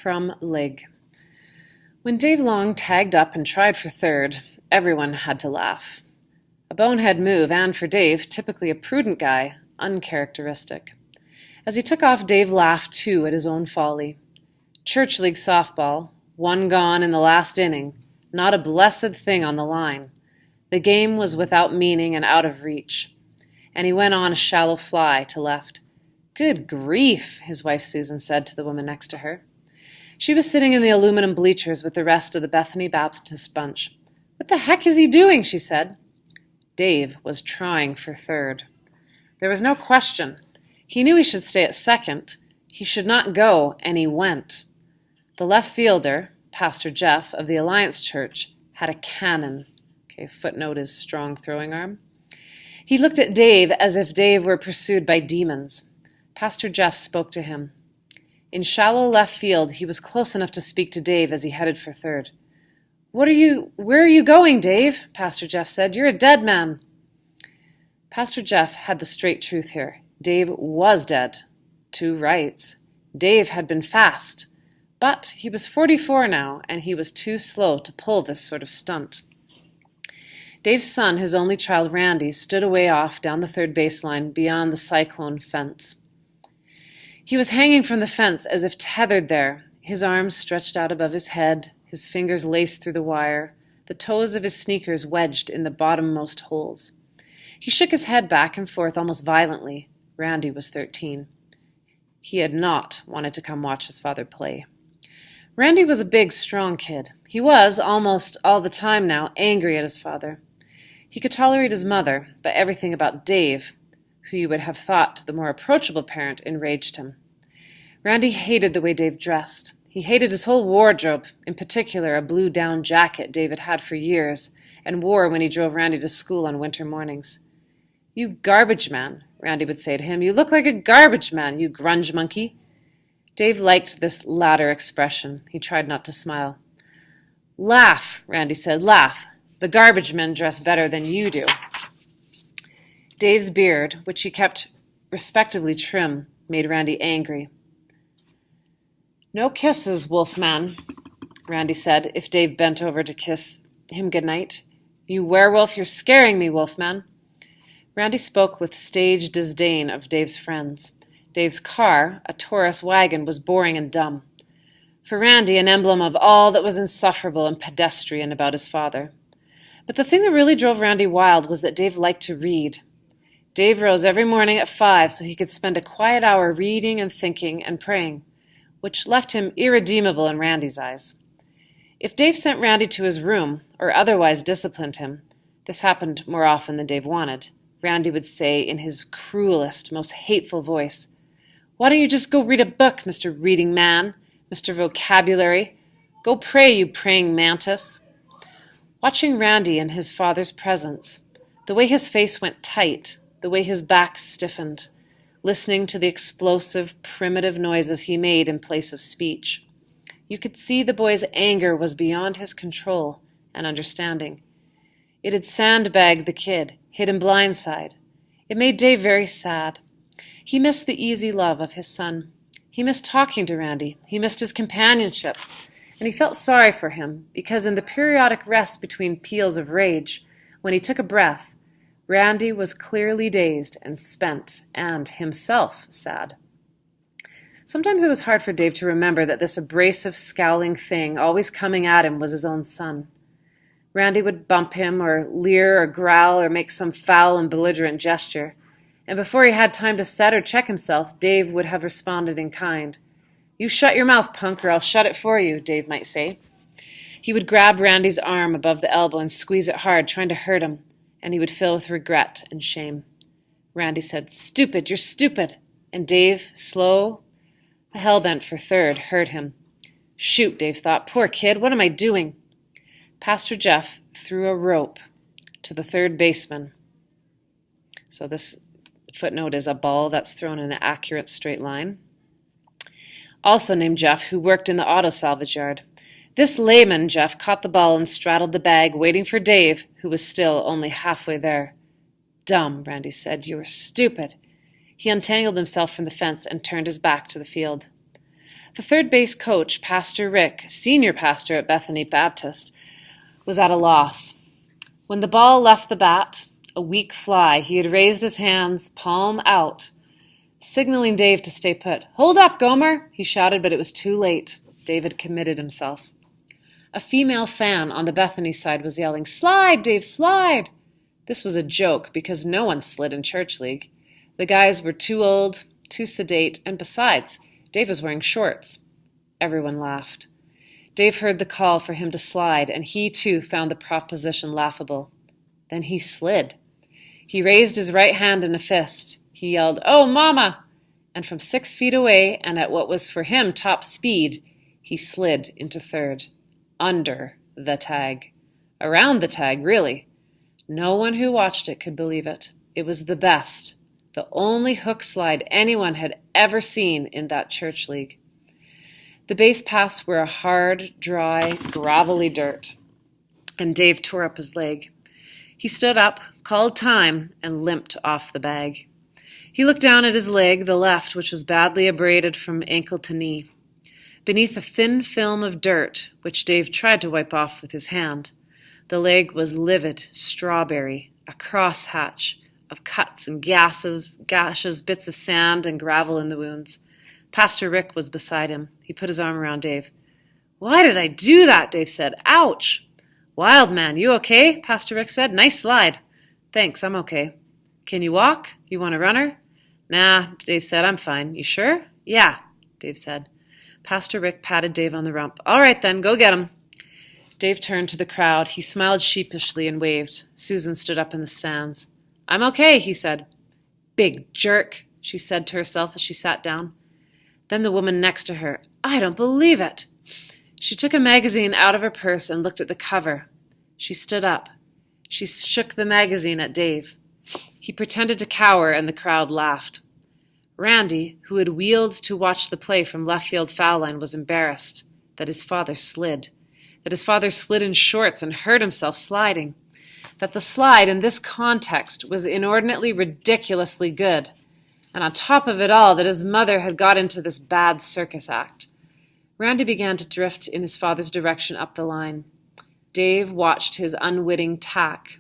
From Lig. When Dave Long tagged up and tried for third, everyone had to laugh. A bonehead move, and for Dave, typically a prudent guy, uncharacteristic. As he took off, Dave laughed too at his own folly. Church League softball, one gone in the last inning, not a blessed thing on the line. The game was without meaning and out of reach. And he went on a shallow fly to left. "Good grief," his wife Susan said to the woman next to her. She was sitting in the aluminum bleachers with the rest of the Bethany Baptist bunch. "What the heck is he doing?" she said. Dave was trying for third. There was no question. He knew he should stay at second. He should not go, and he went. The left fielder, Pastor Jeff of the Alliance Church, had a cannon. Footnote is strong throwing arm. He looked at Dave as if Dave were pursued by demons. Pastor Jeff spoke to him. In shallow left field, he was close enough to speak to Dave as he headed for third. Where are you going, Dave?" Pastor Jeff said. "You're a dead man." Pastor Jeff had the straight truth here. Dave was dead. 2 rights. Dave had been fast. But he was 44 now, and he was too slow to pull this sort of stunt. Dave's son, his only child, Randy, stood away off down the third baseline beyond the cyclone fence. He was hanging from the fence as if tethered there, his arms stretched out above his head, his fingers laced through the wire, the toes of his sneakers wedged in the bottommost holes. He shook his head back and forth almost violently. Randy was 13. He had not wanted to come watch his father play. Randy was a big, strong kid. He was, almost all the time now, angry at his father. He could tolerate his mother, but everything about Dave, who you would have thought the more approachable parent, enraged him. Randy hated the way Dave dressed. He hated his whole wardrobe, in particular a blue down jacket David had for years and wore when he drove Randy to school on winter mornings. "You garbage man," Randy would say to him. "You look like a garbage man, you grunge monkey." Dave liked this latter expression. He tried not to smile. "Laugh," Randy said, "laugh. The garbage men dress better than you do." Dave's beard, which he kept respectably trim, made Randy angry. "No kisses, Wolfman," Randy said, if Dave bent over to kiss him goodnight. "You werewolf, you're scaring me, Wolfman." Randy spoke with stage disdain of Dave's friends. Dave's car, a Taurus wagon, was boring and dumb. For Randy, an emblem of all that was insufferable and pedestrian about his father. But the thing that really drove Randy wild was that Dave liked to read. Dave rose every morning at 5 so he could spend a quiet hour reading and thinking and praying, which left him irredeemable in Randy's eyes. If Dave sent Randy to his room, or otherwise disciplined him, this happened more often than Dave wanted, Randy would say in his cruelest, most hateful voice, "Why don't you just go read a book, Mr. Reading Man, Mr. Vocabulary? Go pray, you praying mantis." Watching Randy in his father's presence, the way his face went tight, the way his back stiffened, listening to the explosive, primitive noises he made in place of speech, you could see the boy's anger was beyond his control and understanding. It had sandbagged the kid, hid him blindside. It made Dave very sad. He missed the easy love of his son. He missed talking to Randy. He missed his companionship. And he felt sorry for him, because in the periodic rest between peals of rage, when he took a breath, Randy was clearly dazed and spent, and himself sad. Sometimes it was hard for Dave to remember that this abrasive, scowling thing always coming at him was his own son. Randy would bump him, or leer, or growl, or make some foul and belligerent gesture, and before he had time to set or check himself, Dave would have responded in kind. "You shut your mouth, punk, or I'll shut it for you," Dave might say. He would grab Randy's arm above the elbow and squeeze it hard, trying to hurt him, and he would fill with regret and shame. Randy said, "Stupid, you're stupid," and Dave, slow, hell-bent for third, heard him. Shoot, Dave thought, poor kid, what am I doing? Pastor Jeff threw a rope to the third baseman. So this footnote is a ball that's thrown in an accurate straight line. Also named Jeff, who worked in the auto salvage yard. This layman, Jeff, caught the ball and straddled the bag, waiting for Dave, who was still only halfway there. Dumb, Randy said. You were stupid. He untangled himself from the fence and turned his back to the field. The third base coach, Pastor Rick, senior pastor at Bethany Baptist, was at a loss. When the ball left the bat, a weak fly, he had raised his hands, palm out, signaling Dave to stay put. "Hold up, Gomer," he shouted, but it was too late. Dave had committed himself. A female fan on the Bethany side was yelling, "Slide, Dave, slide!" This was a joke because no one slid in church league. The guys were too old, too sedate, and besides, Dave was wearing shorts. Everyone laughed. Dave heard the call for him to slide, and he too found the proposition laughable. Then he slid. He raised his right hand in a fist. He yelled, "Oh, Mama!" And from 6 feet away, and at what was for him top speed, he slid into third. Under the tag. Around the tag, really. No one who watched it could believe it. It was the best, the only hook slide anyone had ever seen in that church league. The base paths were a hard, dry, gravelly dirt, and Dave tore up his leg. He stood up, called time, and limped off the bag. He looked down at his leg, the left, which was badly abraded from ankle to knee. Beneath a thin film of dirt, which Dave tried to wipe off with his hand, the leg was livid strawberry, a crosshatch of cuts and gashes, bits of sand and gravel in the wounds. Pastor Rick was beside him. He put his arm around Dave. "Why did I do that?" Dave said. "Ouch!" "Wild man, you okay?" Pastor Rick said. "Nice slide." "Thanks, I'm okay." "Can you walk? You want a runner?" "Nah," Dave said. "I'm fine." "You sure?" "Yeah," Dave said. Pastor Rick patted Dave on the rump. "All right then, go get him." Dave turned to the crowd. He smiled sheepishly and waved. Susan stood up in the stands. "I'm okay," he said. "Big jerk," she said to herself as she sat down. Then the woman next to her. "I don't believe it." She took a magazine out of her purse and looked at the cover. She stood up. She shook the magazine at Dave. He pretended to cower, and the crowd laughed. Randy, who had wheeled to watch the play from left field foul line, was embarrassed that his father slid in shorts and hurt himself sliding, that the slide in this context was inordinately, ridiculously good, and on top of it all, that his mother had got into this bad circus act. Randy began to drift in his father's direction up the line. Dave watched his unwitting tack,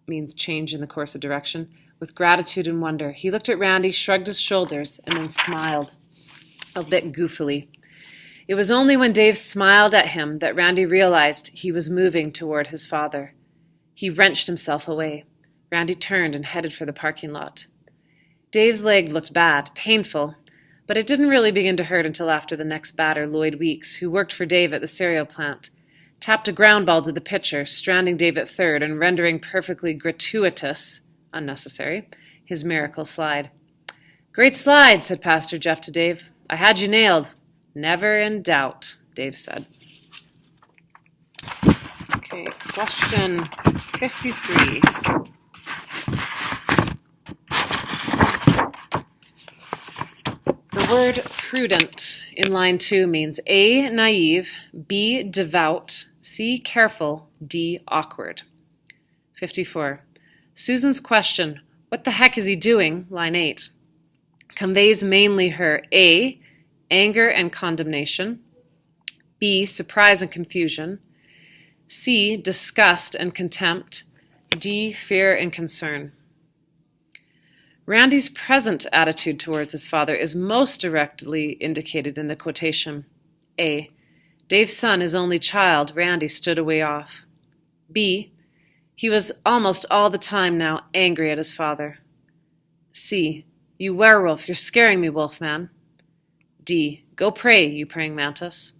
means change in the course of direction, with gratitude and wonder. He looked at Randy, shrugged his shoulders, and then smiled, a bit goofily. It was only when Dave smiled at him that Randy realized he was moving toward his father. He wrenched himself away. Randy turned and headed for the parking lot. Dave's leg looked bad, painful, but it didn't really begin to hurt until after the next batter, Lloyd Weeks, who worked for Dave at the cereal plant, tapped a ground ball to the pitcher, stranding Dave at third and rendering perfectly gratuitous, unnecessary, his miracle slide. "Great slide," said Pastor Jeff to Dave. "I had you nailed." "Never in doubt," Dave said. Okay, question 53. The word prudent in line 2 means A, naive, B, devout, C, careful, D, awkward. 54. Susan's question, "What the heck is he doing?" line 8, conveys mainly her A, anger and condemnation, B, surprise and confusion, C, disgust and contempt, D, fear and concern. Randy's present attitude towards his father is most directly indicated in the quotation. A, Dave's son, his only child, Randy, stood a way off. B, he was almost all the time now angry at his father. C, "You werewolf, you're scaring me, Wolfman." D, "Go pray, you praying mantis."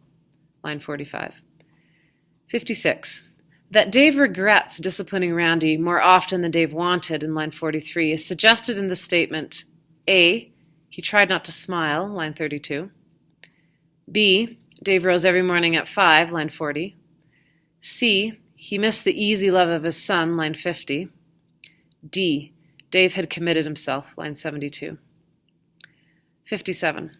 Line 45. 56. That Dave regrets disciplining Randy more often than Dave wanted in line 43 is suggested in the statement A, he tried not to smile, line 32. B, Dave rose every morning at 5, line 40. C, he missed the easy love of his son, line 50. D, Dave had committed himself, line 72. 57.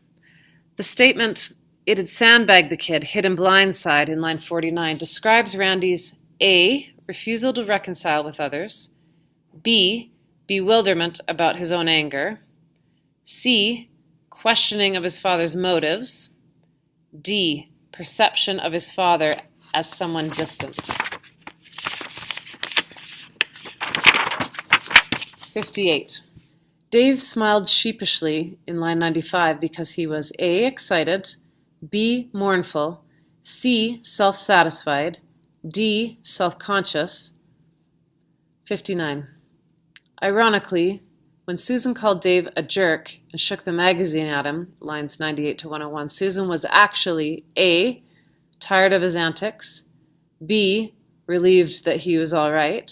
The statement, "It had sandbagged the kid, hit him blindside," in line 49 describes Randy's A, refusal to reconcile with others, B, bewilderment about his own anger, C, questioning of his father's motives. D, perception of his father as someone distant. 58. Dave smiled sheepishly in line 95 because he was A, excited, B, mournful, C, self-satisfied, D, self-conscious. 59. Ironically, when Susan called Dave a jerk and shook the magazine at him, lines 98 to 101, Susan was actually A, tired of his antics, B, relieved that he was all right,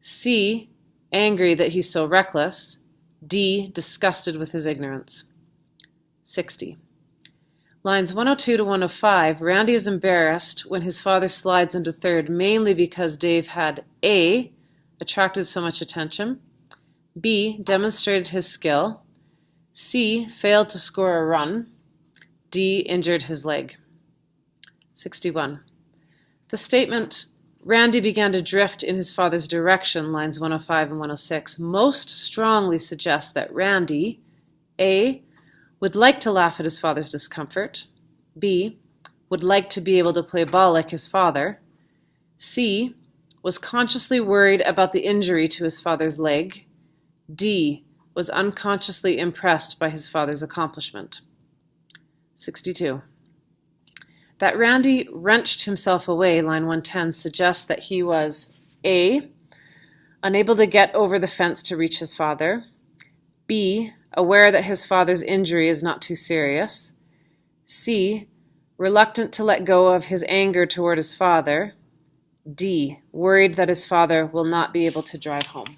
C, angry that he's so reckless, D, disgusted with his ignorance. 60. Lines 102 to 105, Randy is embarrassed when his father slides into third, mainly because Dave had A, attracted so much attention, B, demonstrated his skill, C, failed to score a run, D, injured his leg. 61. The statement, Randy began to drift in his father's direction, lines 105 and 106, most strongly suggests that Randy, A, would like to laugh at his father's discomfort, B, would like to be able to play ball like his father, C, was consciously worried about the injury to his father's leg, D, was unconsciously impressed by his father's accomplishment. 62. That Randy wrenched himself away, line 110, suggests that he was A, unable to get over the fence to reach his father, B, aware that his father's injury is not too serious, C, reluctant to let go of his anger toward his father, D, worried that his father will not be able to drive home.